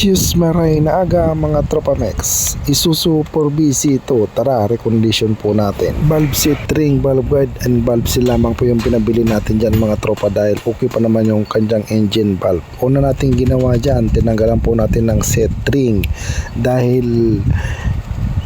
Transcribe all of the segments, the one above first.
Cheers maray na aga mga tropa mex. Isuzu 4BC2. Tara, recondition po natin. Valve seat ring, valve guide and valve seal lamang po yung pinabili natin dyan mga tropa dahil okay pa naman yung kanyang engine valve. Una natin ginawa dyan, tinanggalan po natin ng seat ring dahil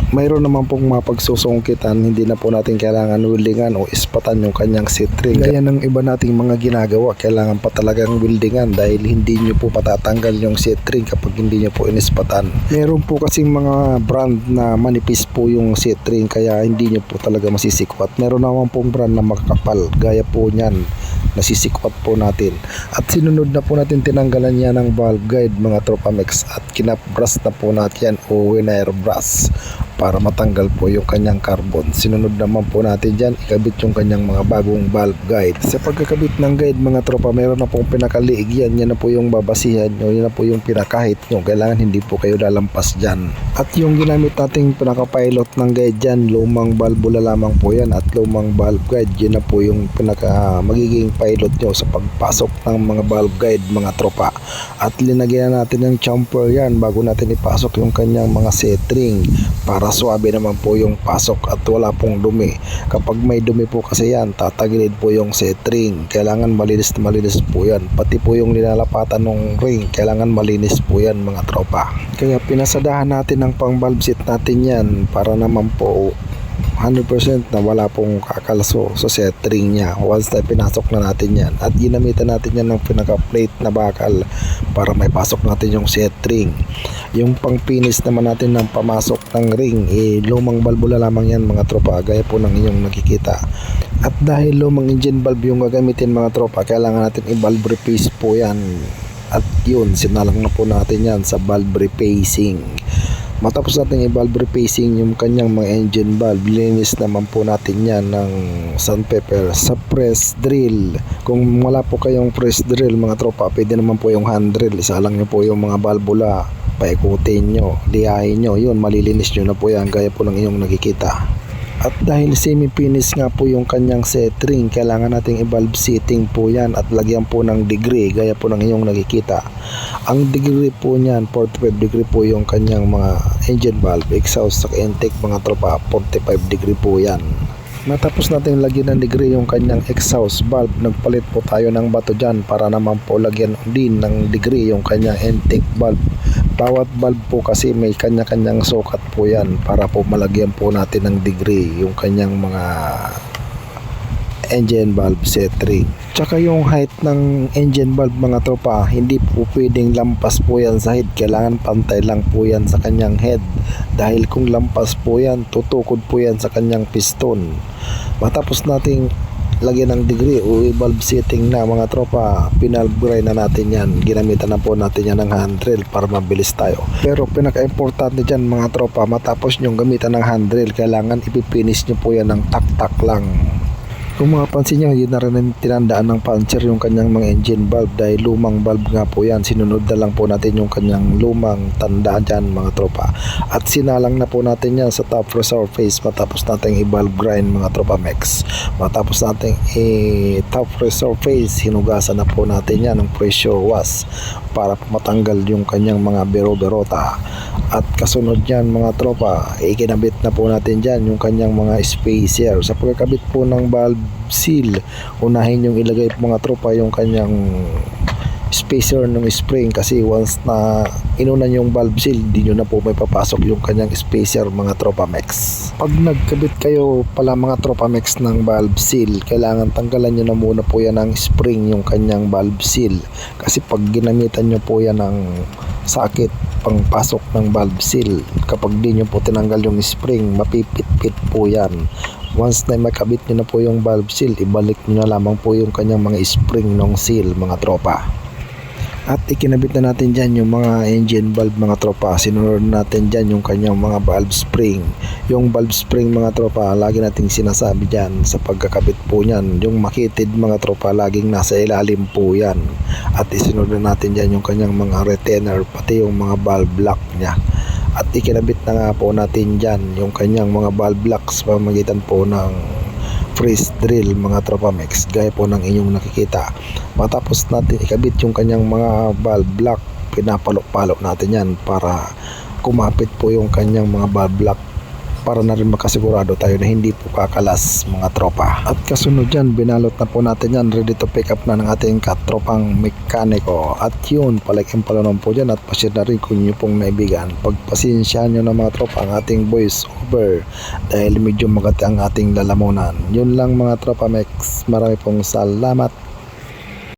mayroon naman pong mapagsusungkitan, hindi na po natin kailangan weldingan o ispatan yung kanyang seat ring. Gaya ng iba nating mga ginagawa, kailangan pa talagang weldingan dahil hindi nyo po patatanggal yung seat ring kapag hindi nyo po inispatan. Meron po kasing mga brand na manipis po yung seat ring kaya hindi nyo po talaga masisikwat. Meron naman pong brand na makakapal, gaya po nyan, nasisikwat po natin. At sinunod na po natin tinanggalan niya ng valve guide mga tropa mex at kinapbrush na po natin o wire brush para matanggal po yung kanyang carbon. Sinunod naman po natin dyan, ikabit yung kanyang mga bagong valve guide. Sa pagkakabit ng guide mga tropa, meron na pong pinakaliig yan. Yan na po yung babasihan nyo, yan na po yung pinakahit nyo. Kailangan hindi po kayo lalampas dyan. At yung ginamit nating pinaka-pilot ng guide dyan, lumang valvula lamang po yan at lumang valve guide. Yan na po yung pinaka magiging pilot nyo sa pagpasok ng mga valve guide mga tropa. At linagyan natin ng chamfer yan bago natin ipasok yung kanyang mga set ring para suabe naman po yung pasok at wala pong dumi. Kapag may dumi po kasi yan, tatagilid po yung set ring. Kailangan malinis na malinis po yan. Pati po yung linalapatan ng ring, kailangan malinis po yan mga tropa. Kaya pinasadahan natin ng pang valve seat natin yan para naman po 100% na wala pong kakalso sa set ring niya once na pinasok na natin yan. At ginamitan natin yan ng pinaka-plate na bakal para may pasok natin yung set ring. Yung pang finish naman natin ng pamasok ng ring, lumang valvula lamang yan mga tropa, gaya po ng inyong nakikita. At dahil lumang engine valve yung gagamitin mga tropa, kailangan natin i-valve replace po yan. At yun, sinalang na po natin yan sa valve replacing. Matapos natin i-valve replacing yung kanyang mga engine valve, linis naman po natin yan ng sandpaper sa press drill. Kung wala po kayong press drill mga tropa, pwede naman po yung hand drill. Isalang nyo po yung mga valvula, paikutin nyo, liyahin nyo, yun, malilinis nyo na po yan gaya po ng inyong nakikita. At dahil semi-finish nga po yung kanyang set ring, kailangan nating i-valve setting po yan at lagyan po ng degree gaya po ng inyong nakikita. Ang degree po niyan, 45 degree po yung kanyang mga engine valve, exhaust sa intake mga tropa, 45 degree po yan. Matapos natin lagyan ng degree yung kanyang exhaust valve, nagpalit po tayo ng bato dyan para naman po lagyan din ng degree yung kanyang intake valve. Bawat valve po kasi may kanya-kanyang sukat po yan para po malagyan po natin ng degree yung kanyang mga engine valve set ring. Tsaka yung height ng engine valve mga tropa, hindi po pwedeng lampas po yan sa head. Kailangan pantay lang po yan sa kanyang head. Dahil kung lampas po yan, tutukod po yan sa kanyang piston. Matapos nating lagyan ng degree o valve setting na mga tropa, pinalbray na natin yan. Ginamitan na po natin yan ng hand drill para mabilis tayo. Pero pinaka-importante dyan mga tropa, matapos nyong gamitan ng hand drill, kailangan ipipinish nyo po yan ng tak-tak lang. Kung mapapansin nyo, yun na rin tinandaan ng puncture yung kanyang mga engine valve dahil lumang valve nga po yan. Sinunod na lang po natin yung kanyang lumang tanda dyan mga tropa. At sinalang na po natin yan sa top resurface matapos natin i-valve grind mga tropa mex. Matapos natin i-top resurface, hinugasan na po natin yan ng pressure wash para matanggal yung kanyang mga bero-berota. At kasunod yan mga tropa, ikinabit na po natin dyan yung kanyang mga spacer. Sa pagkakabit po ng valve seal, unahin yung ilagay po mga tropa yung kanyang spacer ng spring kasi once na inunan yung valve seal, di nyo na po may papasok yung kanyang spacer mga tropa mex. Pag nagkabit kayo pala mga tropa mex ng valve seal, kailangan tanggalan nyo na muna po yan ng spring yung kanyang valve seal kasi pag ginamitan nyo po yan ng sakit pang pasok ng valve seal, kapag di nyo po tinanggal yung spring, mapipit-pit po yan. Once na makabit nyo na po yung valve seal, ibalik nyo na lamang po yung kanyang mga spring ng seal mga tropa. At ikinabit na natin dyan yung mga engine valve mga tropa. Sinunod natin dyan yung kanyang mga valve spring. Yung valve spring mga tropa, lagi nating sinasabi dyan sa pagkakabit po nyan, yung makitid mga tropa, laging nasa ilalim po yan. At isinunod na natin dyan yung kanyang mga retainer, pati yung mga valve block nya. At ikinabit na nga po natin dyan yung kanyang mga valve blocks pamamagitan po ng press drill mga tropa mex, gaya po ng inyong nakikita. Matapos natin ikabit yung kanyang mga valve block, pinapalo-palo natin yan para kumapit po yung kanyang mga valve lock, para na rin makasigurado tayo na hindi po kakalas mga tropa. At kasunod dyan, binalot na po natin yan, ready to pick up na ng ating katropang mekaniko. At yun, palike and palanom po dyan at pa-share na rin kung nyo pong naibigan. Pagpasensyahan nyo na mga tropa ang ating voice over dahil medyo magati ang ating lalamunan. Yun lang mga tropa Mex, marami pong salamat.